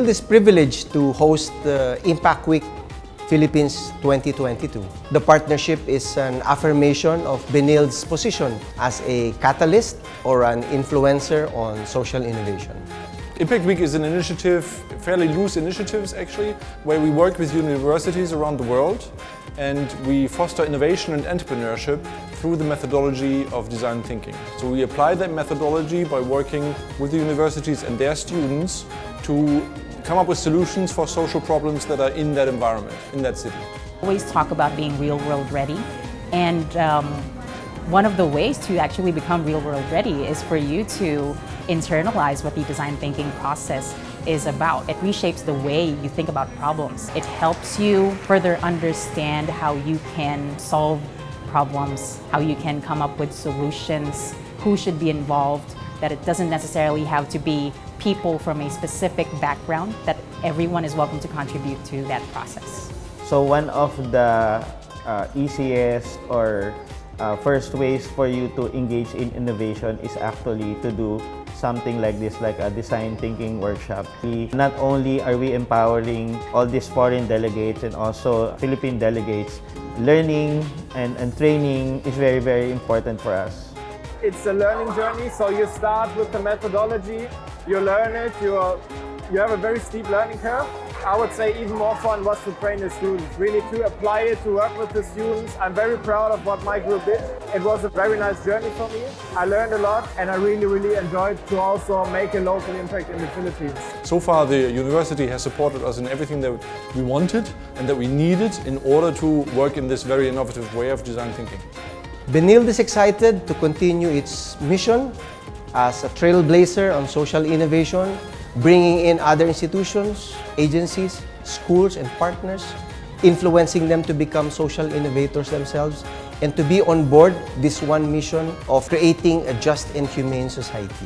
Benilde is privileged to host the Impact Week Philippines 2022. The partnership is an affirmation of Benilde's position as a catalyst or an influencer on social innovation. Impact Week is an initiative, fairly loose initiatives actually, where we work with universities around the world and we foster innovation and entrepreneurship through the methodology of design thinking. So we apply that methodology by working with the universities and their students to come up with solutions for social problems that are in that environment, in that city. Always talk about being real world ready, and one of the ways to actually become real world ready is for you to internalize what the design thinking process is about. It reshapes the way you think about problems. It helps you further understand how you can solve problems, how you can come up with solutions, who should be involved, that it doesn't necessarily have to be people from a specific background, that everyone is welcome to contribute to that process. So one of the easiest or first ways for you to engage in innovation is actually to do something like this, like a design thinking workshop. Not only are we empowering all these foreign delegates and also Philippine delegates, learning and training is very, very important for us. It's a learning journey, so you start with the methodology, you learn it, you have a very steep learning curve. I would say even more fun was to train the students, really to apply it, to work with the students. I'm very proud of what my group did. It was a very nice journey for me. I learned a lot and I really enjoyed to also make a local impact in the Philippines. So far the university has supported us in everything that we wanted and that we needed in order to work in this very innovative way of design thinking. Benilde is excited to continue its mission as a trailblazer on social innovation, bringing in other institutions, agencies, schools, and partners, influencing them to become social innovators themselves, and to be on board this one mission of creating a just and humane society.